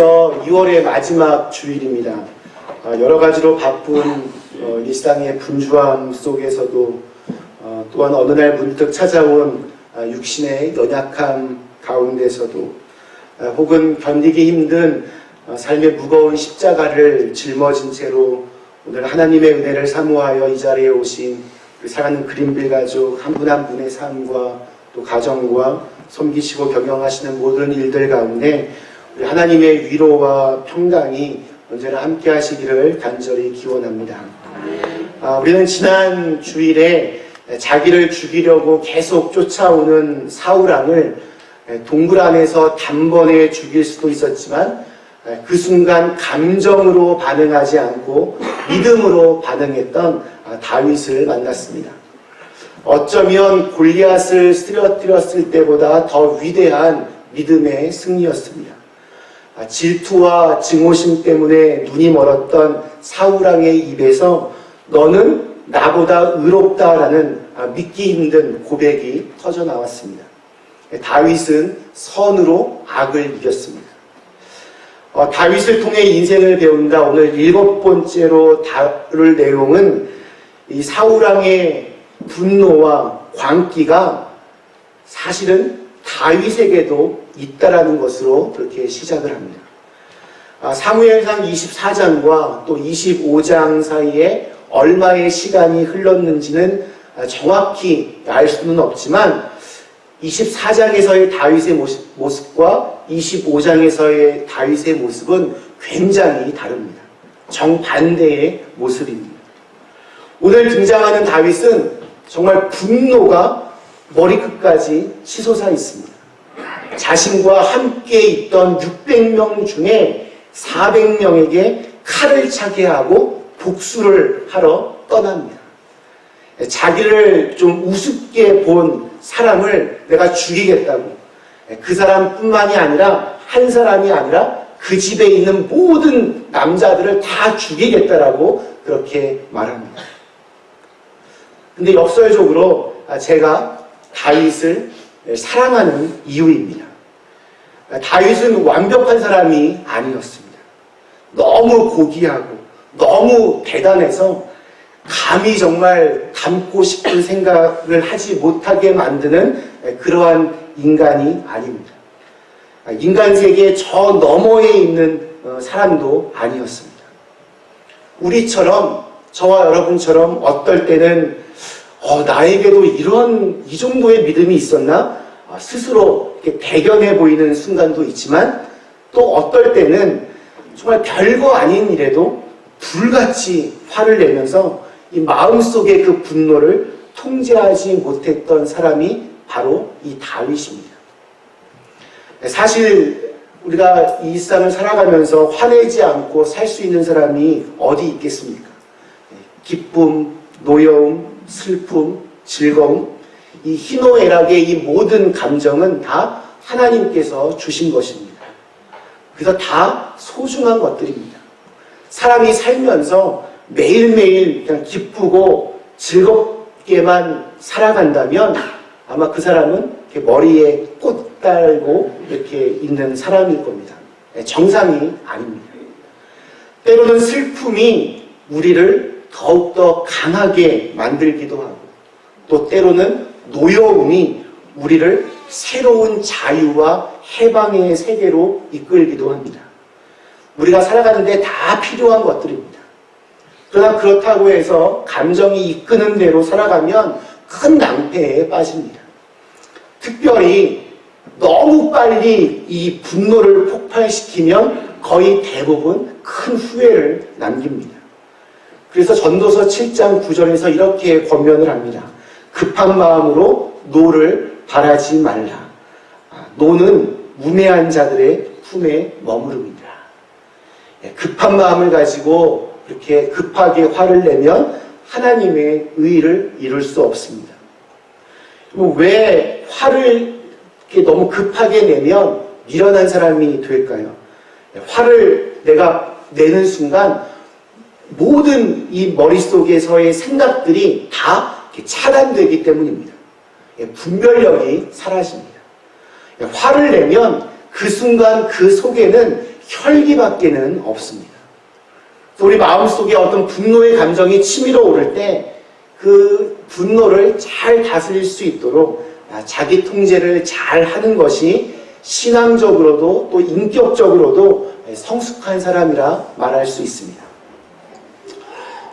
벌써 2월의 마지막 주일입니다. 여러 가지로 바쁜 일상의 분주함 속에서도 또한 어느 날 문득 찾아온 육신의 연약함 가운데서도 혹은 견디기 힘든 삶의 무거운 십자가를 짊어진 채로 오늘 하나님의 은혜를 사모하여 이 자리에 오신 사랑하는 그린빌 가족 한 분 한 분의 삶과 또 가정과 섬기시고 경영하시는 모든 일들 가운데 우리 하나님의 위로와 평강이 언제나 함께 하시기를 간절히 기원합니다. 우리는 지난 주일에 자기를 죽이려고 계속 쫓아오는 사울왕을 동굴 안에서 단번에 죽일 수도 있었지만 그 순간 감정으로 반응하지 않고 믿음으로 반응했던 다윗을 만났습니다. 어쩌면 골리앗을 쓰러뜨렸을 때보다 더 위대한 믿음의 승리였습니다. 질투와 증오심 때문에 눈이 멀었던 사울왕의 입에서 너는 나보다 의롭다라는 믿기 힘든 고백이 터져나왔습니다. 다윗은 선으로 악을 이겼습니다. 다윗을 통해 인생을 배운다. 오늘 7번째로 다룰 내용은 이 사울왕의 분노와 광기가 사실은 다윗에게도 있다라는 것으로 그렇게 시작을 합니다. 사무엘상 24장과 또 25장 사이에 얼마의 시간이 흘렀는지는 정확히 알 수는 없지만 24장에서의 다윗의 모습과 25장에서의 다윗의 모습은 굉장히 다릅니다. 정반대의 모습입니다. 오늘 등장하는 다윗은 정말 분노가 머리끝까지 치솟아 있습니다. 자신과 함께 있던 600명 중에 400명에게 칼을 차게 하고 복수를 하러 떠납니다. 자기를 좀 우습게 본 사람을 내가 죽이겠다고, 그 사람뿐만이 아니라 한 사람이 아니라 그 집에 있는 모든 남자들을 다 죽이겠다라고 그렇게 말합니다. 근데 역설적으로 제가 다윗을 사랑하는 이유입니다. 다윗은 완벽한 사람이 아니었습니다. 너무 고귀하고 너무 대단해서 감히 정말 닮고 싶은 생각을 하지 못하게 만드는 그러한 인간이 아닙니다. 인간 세계 저 너머에 있는 사람도 아니었습니다. 우리처럼, 저와 여러분처럼 어떨 때는 나에게도 이 정도의 믿음이 있었나? 스스로 이렇게 대견해 보이는 순간도 있지만 또 어떨 때는 정말 별거 아닌 일에도 불같이 화를 내면서 이 마음속의 그 분노를 통제하지 못했던 사람이 바로 이 다윗입니다. 사실 우리가 이 일상을 살아가면서 화내지 않고 살 수 있는 사람이 어디 있겠습니까? 기쁨, 노여움, 슬픔, 즐거움, 이 희노애락의 이 모든 감정은 다 하나님께서 주신 것입니다. 그래서 다 소중한 것들입니다. 사람이 살면서 매일매일 그냥 기쁘고 즐겁게만 살아간다면 아마 그 사람은 이렇게 머리에 꽃 달고 이렇게 있는 사람일 겁니다. 정상이 아닙니다. 때로는 슬픔이 우리를 더욱더 강하게 만들기도 하고 또 때로는 노여움이 우리를 새로운 자유와 해방의 세계로 이끌기도 합니다. 우리가 살아가는데 다 필요한 것들입니다. 그러나 그렇다고 해서 감정이 이끄는 대로 살아가면 큰 낭패에 빠집니다. 특별히 너무 빨리 이 분노를 폭발시키면 거의 대부분 큰 후회를 남깁니다. 그래서 전도서 7장 9절에서 이렇게 권면을 합니다. 급한 마음으로 노를 바라지 말라. 노는 우매한 자들의 품에 머무릅니다. 급한 마음을 가지고 이렇게 급하게 화를 내면 하나님의 의를 이룰 수 없습니다. 왜 화를 이렇게 너무 급하게 내면 미련한 사람이 될까요? 화를 내가 내는 순간 모든 이 머릿속에서의 생각들이 다 차단되기 때문입니다. 분별력이 사라집니다. 화를 내면 그 순간 그 속에는 혈기밖에는 없습니다. 우리 마음속에 어떤 분노의 감정이 치밀어 오를 때 그 분노를 잘 다스릴 수 있도록 자기 통제를 잘 하는 것이 신앙적으로도 또 인격적으로도 성숙한 사람이라 말할 수 있습니다.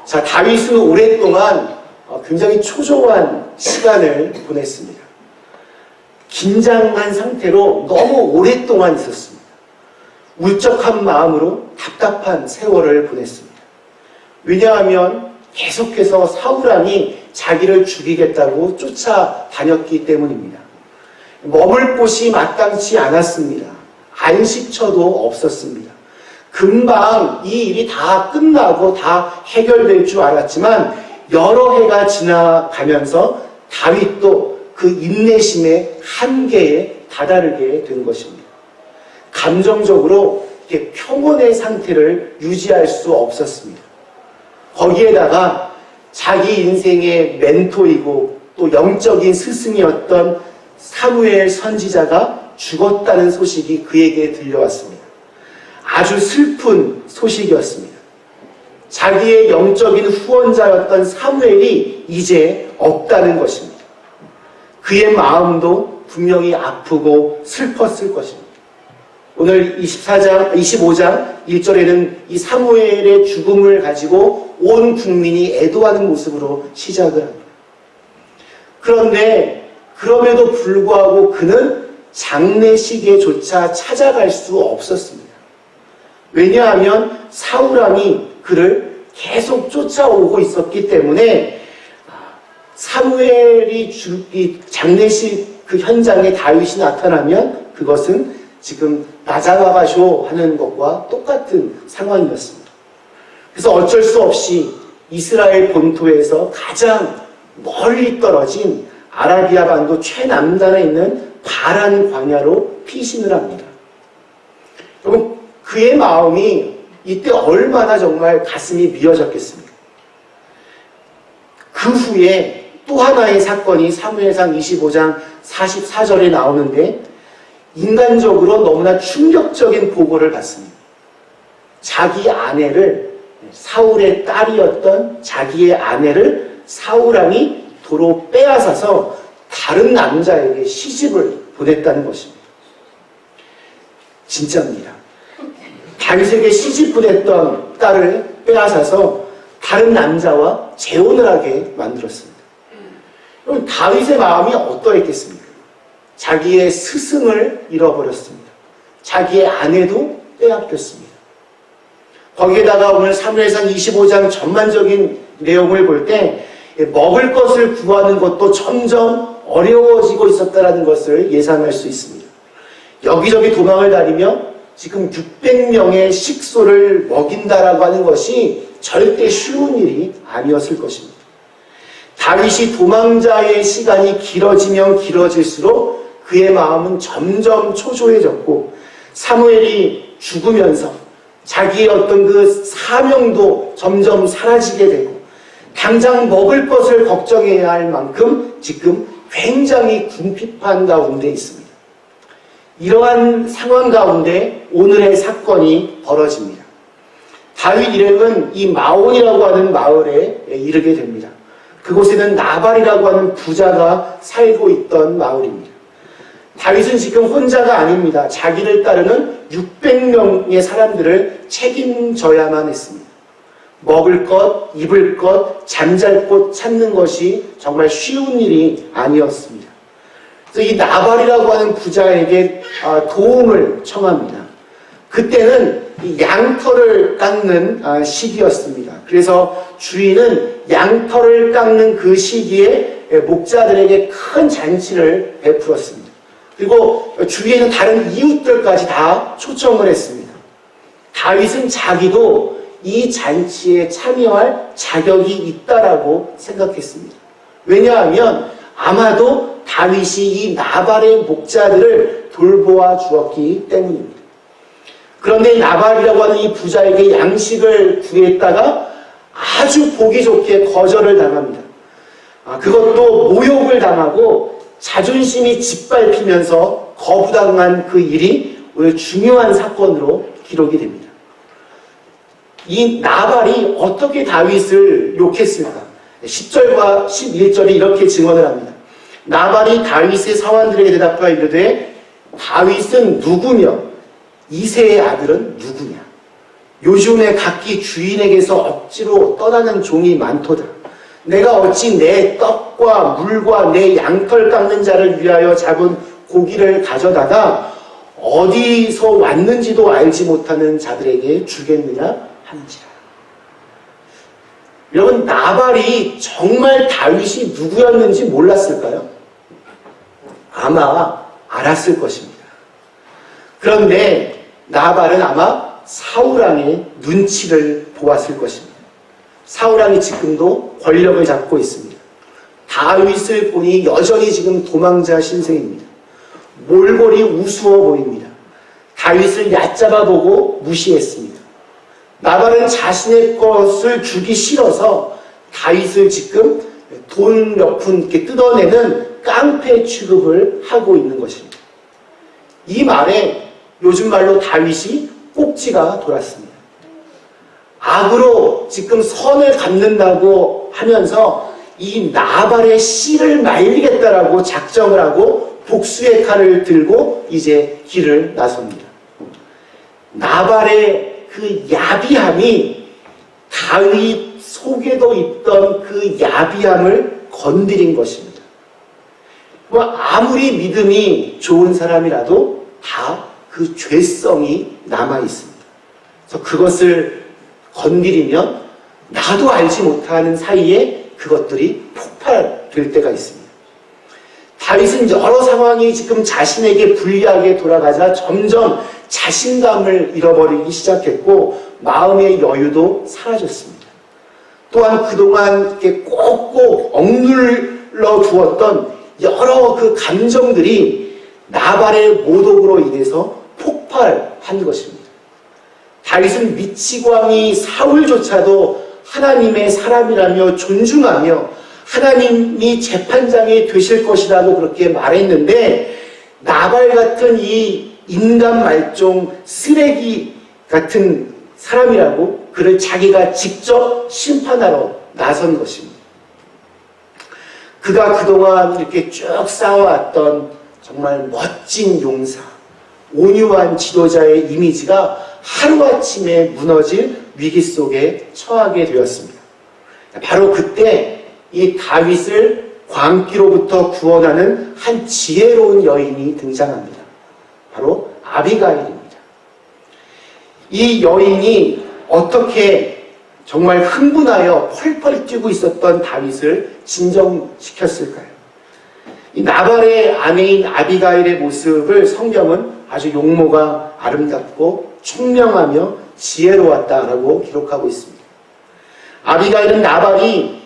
자, 다윗은 오랫동안 굉장히 초조한 시간을 보냈습니다. 긴장한 상태로 너무 오랫동안 있었습니다. 울적한 마음으로 답답한 세월을 보냈습니다. 왜냐하면 계속해서 사울왕이 자기를 죽이겠다고 쫓아다녔기 때문입니다. 머물 곳이 마땅치 않았습니다. 안식처도 없었습니다. 금방 이 일이 다 끝나고 다 해결될 줄 알았지만 여러 해가 지나가면서 다윗도 그 인내심의 한계에 다다르게 된 것입니다. 감정적으로 이렇게 평온의 상태를 유지할 수 없었습니다. 거기에다가 자기 인생의 멘토이고 또 영적인 스승이었던 사무엘 선지자가 죽었다는 소식이 그에게 들려왔습니다. 아주 슬픈 소식이었습니다. 자기의 영적인 후원자였던 사무엘이 이제 없다는 것입니다. 그의 마음도 분명히 아프고 슬펐을 것입니다. 오늘 25장 1절에는 이 사무엘의 죽음을 가지고 온 국민이 애도하는 모습으로 시작을 합니다. 그런데 그럼에도 불구하고 그는 장례식에조차 찾아갈 수 없었습니다. 왜냐하면 사울왕이 그를 계속 쫓아오고 있었기 때문에 사무엘이 장례식 그 현장에 다윗이 나타나면 그것은 지금 나자나가쇼 하는 것과 똑같은 상황이었습니다. 그래서 어쩔 수 없이 이스라엘 본토에서 가장 멀리 떨어진 아라비아 반도 최남단에 있는 바란 광야로 피신을 합니다. 여러분, 그의 마음이 이때 얼마나 정말 가슴이 미어졌겠습니까? 그 후에 또 하나의 사건이 사무엘상 25장 44절에 나오는데 인간적으로 너무나 충격적인 보고를 받습니다. 자기 아내를, 사울의 딸이었던 자기의 아내를 사울왕이 도로 빼앗아서 다른 남자에게 시집을 보냈다는 것입니다. 진짜입니다. 다윗에게 시집 보냈던 딸을 빼앗아서 다른 남자와 재혼을 하게 만들었습니다. 그럼 다윗의 마음이 어떠했겠습니까? 자기의 스승을 잃어버렸습니다. 자기의 아내도 빼앗겼습니다. 거기에다가 오늘 사무엘상 25장 전반적인 내용을 볼 때 먹을 것을 구하는 것도 점점 어려워지고 있었다는 것을 예상할 수 있습니다. 여기저기 도망을 다니며 지금 600명의 식소를 먹인다라고 하는 것이 절대 쉬운 일이 아니었을 것입니다. 다윗이 도망자의 시간이 길어지면 길어질수록 그의 마음은 점점 초조해졌고 사무엘이 죽으면서 자기의 어떤 그 사명도 점점 사라지게 되고 당장 먹을 것을 걱정해야 할 만큼 지금 굉장히 궁핍한 가운데 있습니다. 이러한 상황 가운데 오늘의 사건이 벌어집니다. 다윗 일행은 이 마온이라고 하는 마을에 이르게 됩니다. 그곳에는 나발이라고 하는 부자가 살고 있던 마을입니다. 다윗은 지금 혼자가 아닙니다. 자기를 따르는 600명의 사람들을 책임져야만 했습니다. 먹을 것, 입을 것, 잠잘 곳 찾는 것이 정말 쉬운 일이 아니었습니다. 그래서 이 나발이라고 하는 부자에게 도움을 청합니다. 그때는 양털을 깎는 시기였습니다. 그래서 주인은 양털을 깎는 그 시기에 목자들에게 큰 잔치를 베풀었습니다. 그리고 주위에는 다른 이웃들까지 다 초청을 했습니다. 다윗은 자기도 이 잔치에 참여할 자격이 있다라고 생각했습니다. 왜냐하면 아마도 다윗이 이 나발의 목자들을 돌보아 주었기 때문입니다. 그런데 나발이라고 하는 이 부자에게 양식을 구했다가 아주 보기 좋게 거절을 당합니다. 그것도 모욕을 당하고 자존심이 짓밟히면서 거부당한 그 일이 오늘 중요한 사건으로 기록이 됩니다. 이 나발이 어떻게 다윗을 욕했을까? 10절과 11절이 이렇게 증언을 합니다. 나발이 다윗의 사환들에게 대답하여 이르되 다윗은 누구며 이새의 아들은 누구냐? 요즘에 각기 주인에게서 억지로 떠나는 종이 많도다. 내가 어찌 내 떡과 물과 내 양털 깎는 자를 위하여 잡은 고기를 가져다가 어디서 왔는지도 알지 못하는 자들에게 주겠느냐 하는지라. 여러분, 나발이 정말 다윗이 누구였는지 몰랐을까요? 아마 알았을 것입니다. 그런데 나발은 아마 사울왕의 눈치를 보았을 것입니다. 사울왕이 지금도 권력을 잡고 있습니다. 다윗을 보니 여전히 지금 도망자 신세입니다. 몰골이 우스워 보입니다. 다윗을 얕잡아 보고 무시했습니다. 나발은 자신의 것을 주기 싫어서 다윗을 지금 돈 몇 푼 이렇게 뜯어내는 깡패 취급을 하고 있는 것입니다. 이 말에 요즘 말로 다윗이 꼭지가 돌았습니다. 악으로 지금 선을 갚는다고 하면서 이 나발의 씨를 말리겠다라고 작정을 하고 복수의 칼을 들고 이제 길을 나섭니다. 나발의 그 야비함이 다윗 속에도 있던 그 야비함을 건드린 것입니다. 뭐 아무리 믿음이 좋은 사람이라도 다 그 죄성이 남아 있습니다. 그래서 그것을 건드리면 나도 알지 못하는 사이에 그것들이 폭발될 때가 있습니다. 다윗은 여러 상황이 지금 자신에게 불리하게 돌아가자 점점 자신감을 잃어버리기 시작했고 마음의 여유도 사라졌습니다. 또한 그동안 이렇게 꼭꼭 억눌러 두었던 여러 그 감정들이 나발의 모독으로 인해서 폭발한 것입니다. 다윗은 미치광이 사울조차도 하나님의 사람이라며 존중하며 하나님이 재판장이 되실 것이라고 그렇게 말했는데 나발 같은 이 인간 말종 쓰레기 같은 사람이라고 그를 자기가 직접 심판하러 나선 것입니다. 그가 그동안 이렇게 쭉 쌓아왔던 정말 멋진 용사, 온유한 지도자의 이미지가 하루아침에 무너질 위기 속에 처하게 되었습니다. 바로 그때 이 다윗을 광기로부터 구원하는 한 지혜로운 여인이 등장합니다. 바로 아비가일입니다. 이 여인이 어떻게 정말 흥분하여 펄펄 뛰고 있었던 다윗을 진정시켰을까요? 이 나발의 아내인 아비가일의 모습을 성경은 아주 용모가 아름답고 총명하며 지혜로웠다라고 기록하고 있습니다. 아비가일은 나발이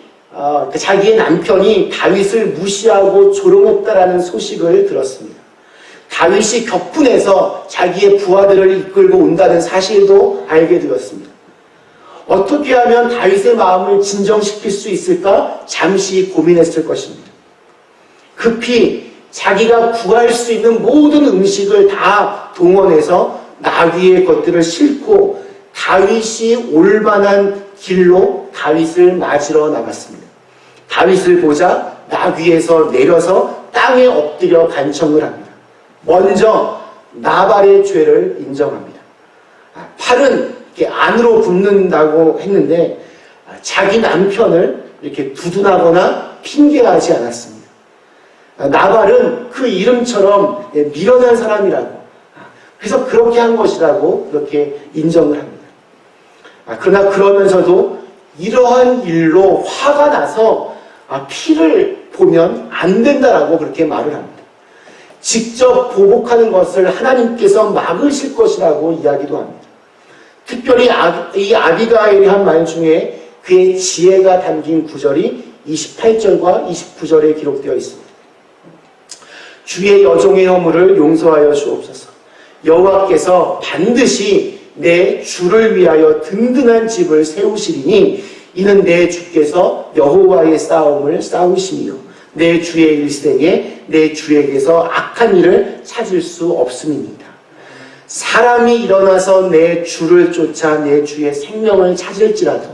자기의 남편이 다윗을 무시하고 조롱했다라는 소식을 들었습니다. 다윗이 격분해서 자기의 부하들을 이끌고 온다는 사실도 알게 되었습니다. 어떻게 하면 다윗의 마음을 진정시킬 수 있을까 잠시 고민했을 것입니다. 급히 자기가 구할 수 있는 모든 음식을 다 동원해서 나귀의 것들을 싣고 다윗이 올 만한 길로 다윗을 맞으러 나갔습니다. 다윗을 보자 나귀에서 내려서 땅에 엎드려 간청을 합니다. 먼저 나발의 죄를 인정합니다. 팔은 이렇게 안으로 굽는다고 했는데 자기 남편을 이렇게 두둔하거나 핑계하지 않았습니다. 나발은 그 이름처럼 미련한 사람이라고, 그래서 그렇게 한 것이라고 그렇게 인정을 합니다. 그러나 그러면서도 이러한 일로 화가 나서 피를 보면 안 된다라고 그렇게 말을 합니다. 직접 보복하는 것을 하나님께서 막으실 것이라고 이야기도 합니다. 특별히 이 아비가일이 한 말 중에 그의 지혜가 담긴 구절이 28절과 29절에 기록되어 있습니다. 주의 여종의 허물을 용서하여 주옵소서. 여호와께서 반드시 내 주를 위하여 든든한 집을 세우시리니 이는 내 주께서 여호와의 싸움을 싸우시며 내 주의 일생에 내 주에게서 악한 일을 찾을 수 없음입니다. 사람이 일어나서 내 주를 쫓아 내 주의 생명을 찾을지라도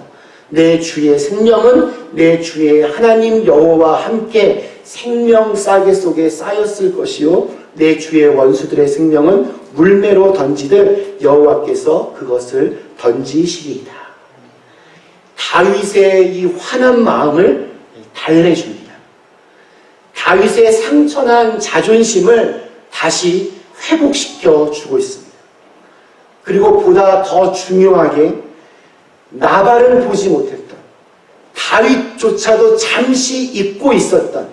내 주의 생명은 내 주의 하나님 여호와와 함께 생명 싸개 속에 쌓였을 것이요 내 주의 원수들의 생명은 물매로 던지듯 여호와께서 그것을 던지시리이다. 다윗의 이 화난 마음을 달래줍니다. 다윗의 상처난 자존심을 다시 회복시켜 주고 있습니다. 그리고 보다 더 중요하게 나발을 보지 못했던 다윗조차도 잠시 잊고 있었던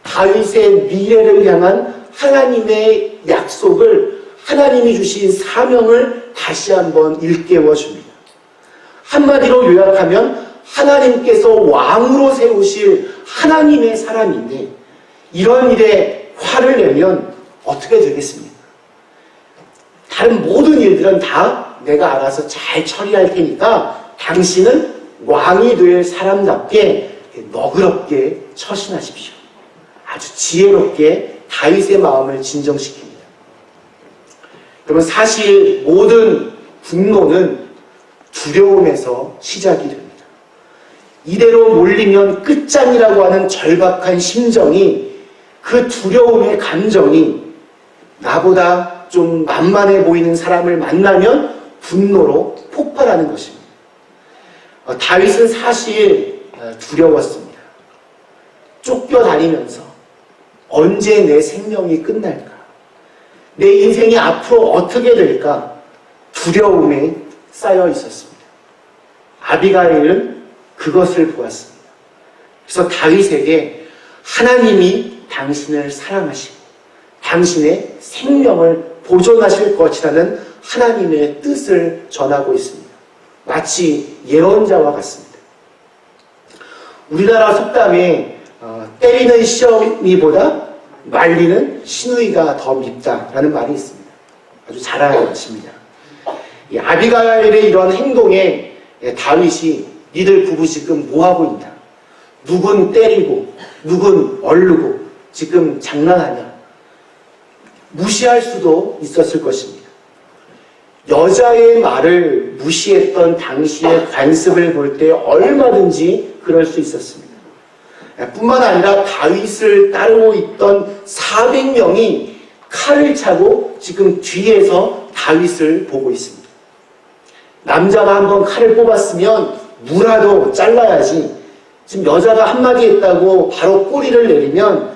다윗의 미래를 향한 하나님의 약속을 하나님이 주신 사명을 다시 한번 일깨워 줍니다. 한마디로 요약하면 하나님께서 왕으로 세우실 하나님의 사람인데 이런 일에 화를 내면 어떻게 되겠습니까? 다른 모든 일들은 다 내가 알아서 잘 처리할 테니까 당신은 왕이 될 사람답게 너그럽게 처신하십시오. 아주 지혜롭게 다윗의 마음을 진정시킵니다. 그러면 사실 모든 분노는 두려움에서 시작이 됩니다. 이대로 몰리면 끝장이라고 하는 절박한 심정이 그 두려움의 감정이 나보다 좀 만만해 보이는 사람을 만나면 분노로 폭발하는 것입니다. 다윗은 사실 두려웠습니다. 쫓겨다니면서 언제 내 생명이 끝날까? 내 인생이 앞으로 어떻게 될까? 두려움에 쌓여 있었습니다. 아비가일은 그것을 보았습니다. 그래서 다윗에게 하나님이 당신을 사랑하시고 당신의 생명을 보존하실 것이라는 하나님의 뜻을 전하고 있습니다. 마치 예언자와 같습니다. 우리나라 속담에 때리는 시어미보다 말리는 시누이가 더 밉다라는 말이 있습니다. 아주 잘 아십니다. 이 아비가일의 이런 행동에 다윗이 니들 부부 지금 뭐하고 있나? 누군 때리고 누군 얼르고 지금 장난하냐? 무시할 수도 있었을 것입니다. 여자의 말을 무시했던 당시의 관습을 볼 때 얼마든지 그럴 수 있었습니다. 뿐만 아니라 다윗을 따르고 있던 400명이 칼을 차고 지금 뒤에서 다윗을 보고 있습니다. 남자가 한번 칼을 뽑았으면 무라도 잘라야지 지금 여자가 한마디 했다고 바로 꼬리를 내리면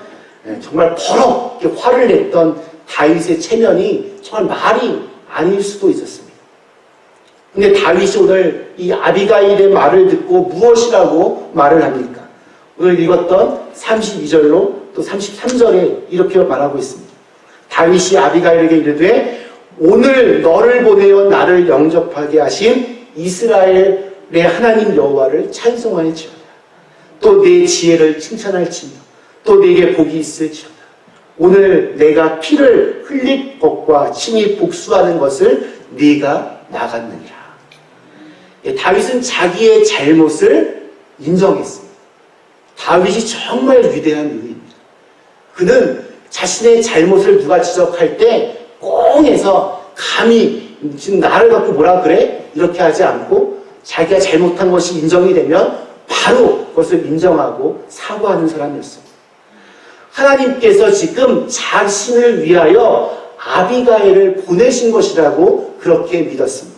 정말 버럭 화를 냈던 다윗의 체면이 정말 말이 아닐 수도 있었습니다. 근데 다윗이 오늘 이 아비가일의 말을 듣고 무엇이라고 말을 합니까? 오늘 읽었던 32절로 또 33절에 이렇게 말하고 있습니다. 다윗이 아비가일에게 이르되 오늘 너를 보내어 나를 영접하게 하신 이스라엘의 하나님 여호와를 찬송하였지어다. 또 내 지혜를 칭찬할지며 또 내게 복이 있을지어다. 오늘 내가 피를 흘릴 것과 친히 복수하는 것을 네가 막았느니라. 다윗은 자기의 잘못을 인정했습니다. 다윗이 정말 위대한 인물입니다. 그는 자신의 잘못을 누가 지적할 때 꽁해서 감히 지금 나를 갖고 뭐라 그래? 이렇게 하지 않고 자기가 잘못한 것이 인정이 되면 바로 그것을 인정하고 사과하는 사람이었습니다. 하나님께서 지금 자신을 위하여 아비가일을 보내신 것이라고 그렇게 믿었습니다.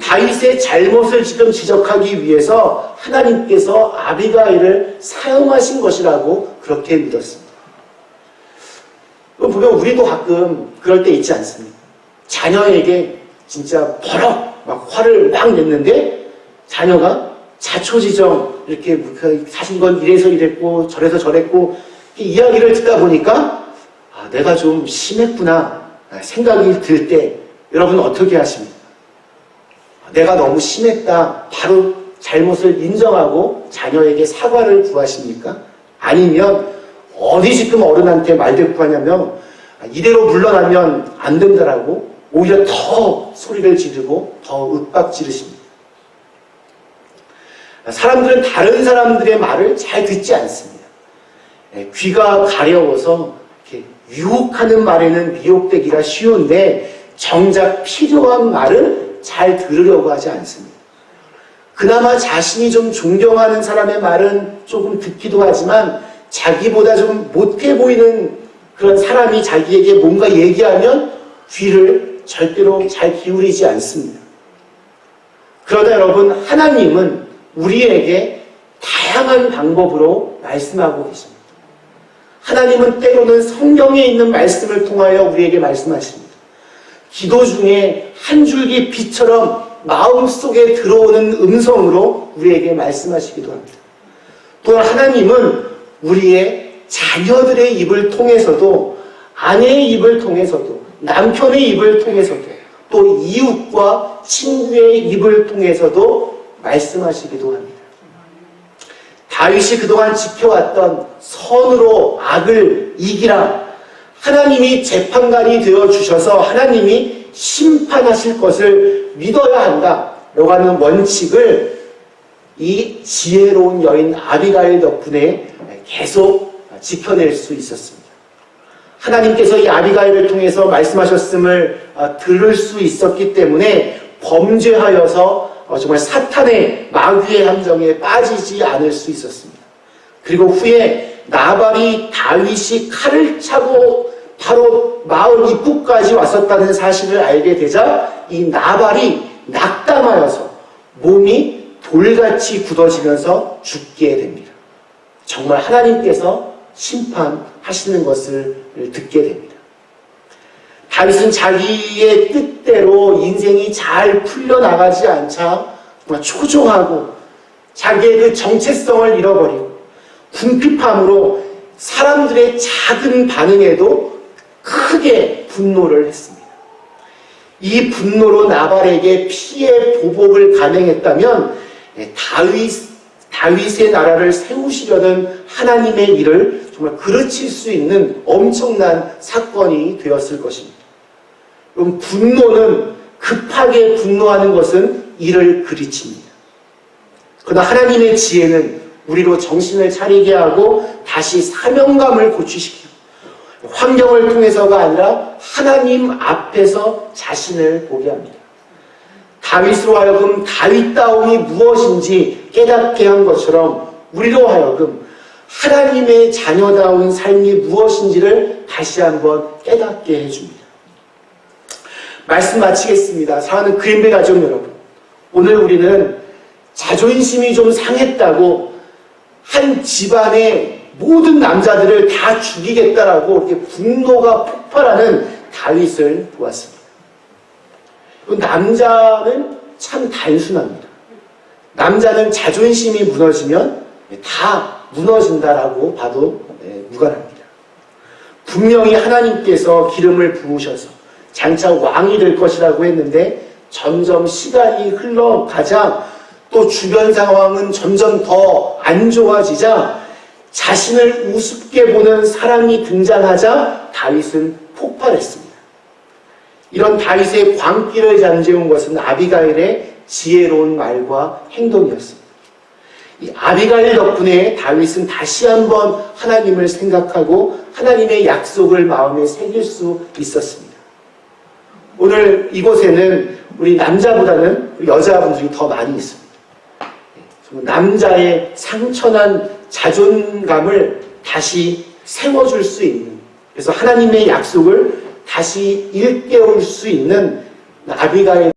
다윗의 잘못을 지금 지적하기 위해서 하나님께서 아비가일을 사용하신 것이라고 그렇게 믿었습니다. 보면 우리도 가끔 그럴 때 있지 않습니까? 자녀에게 진짜 버럭 막 화를 막 냈는데 자녀가 자초지정 이렇게 사신 건 이래서 이랬고 저래서 저랬고 이야기를 듣다 보니까 내가 좀 심했구나 생각이 들 때 여러분 어떻게 하십니까? 내가 너무 심했다 바로 잘못을 인정하고 자녀에게 사과를 구하십니까? 아니면 어디 지금 어른한테 말대꾸하냐면 이대로 물러나면 안 된다라고 오히려 더 소리를 지르고 더 윽박 지르십니다. 사람들은 다른 사람들의 말을 잘 듣지 않습니다. 귀가 가려워서 이렇게 유혹하는 말에는 미혹되기가 쉬운데 정작 필요한 말을 잘 들으려고 하지 않습니다. 그나마 자신이 좀 존경하는 사람의 말은 조금 듣기도 하지만 자기보다 좀 못해 보이는 그런 사람이 자기에게 뭔가 얘기하면 귀를 절대로 잘 기울이지 않습니다. 그러나 여러분, 하나님은 우리에게 다양한 방법으로 말씀하고 계십니다. 하나님은 때로는 성경에 있는 말씀을 통하여 우리에게 말씀하십니다. 기도 중에 한 줄기 빛처럼 마음속에 들어오는 음성으로 우리에게 말씀하시기도 합니다. 또한 하나님은 우리의 자녀들의 입을 통해서도, 아내의 입을 통해서도, 남편의 입을 통해서도, 또 이웃과 친구의 입을 통해서도 말씀하시기도 합니다. 다윗이 그동안 지켜왔던 선으로 악을 이기라, 하나님이 재판관이 되어주셔서 하나님이 심판하실 것을 믿어야 한다라고 하는 원칙을 이 지혜로운 여인 아비가일 덕분에 계속 지켜낼 수 있었습니다. 하나님께서 이 아비가일을 통해서 말씀하셨음을 들을 수 있었기 때문에 범죄하여서 정말 사탄의 마귀의 함정에 빠지지 않을 수 있었습니다. 그리고 후에 나발이 다윗이 칼을 차고 바로 마을 입구까지 왔었다는 사실을 알게 되자 이 나발이 낙담하여서 몸이 돌같이 굳어지면서 죽게 됩니다. 정말 하나님께서 심판하시는 것을 듣게 됩니다. 다윗은 자기의 뜻대로 인생이 잘 풀려나가지 않자 정말 초조하고 자기의 그 정체성을 잃어버리고 궁핍함으로 사람들의 작은 반응에도 크게 분노를 했습니다. 이 분노로 나발에게 피해 보복을 감행했다면 다윗의 나라를 세우시려는 하나님의 일을 정말 그르칠 수 있는 엄청난 사건이 되었을 것입니다. 그럼 분노는, 급하게 분노하는 것은 일을 그르칩니다. 그러나 하나님의 지혜는 우리로 정신을 차리게 하고 다시 사명감을 고취시키고 환경을 통해서가 아니라 하나님 앞에서 자신을 보게 합니다. 다윗으로 하여금 다윗다움이 무엇인지 깨닫게 한 것처럼 우리로 하여금 하나님의 자녀다운 삶이 무엇인지를 다시 한번 깨닫게 해줍니다. 말씀 마치겠습니다. 사랑하는 그린벨 가족 여러분, 오늘 우리는 자존심이 좀 상했다고 한 집안의 모든 남자들을 다 죽이겠다라고 이렇게 분노가 폭발하는 다윗을 보았습니다. 남자는 참 단순합니다. 남자는 자존심이 무너지면 다 무너진다라고 봐도 무관합니다. 분명히 하나님께서 기름을 부으셔서 장차 왕이 될 것이라고 했는데 점점 시간이 흘러가자 또 주변 상황은 점점 더 안 좋아지자 자신을 우습게 보는 사람이 등장하자 다윗은 폭발했습니다. 이런 다윗의 광기를 잠재운 것은 아비가일의 지혜로운 말과 행동이었습니다. 이 아비가일 덕분에 다윗은 다시 한번 하나님을 생각하고 하나님의 약속을 마음에 새길 수 있었습니다. 오늘 이곳에는 우리 남자보다는 여자분들이 더 많이 있습니다. 남자의 상처난 자존감을 다시 세워줄 수 있는, 그래서 하나님의 약속을 다시 일깨울 수 있는 아비가일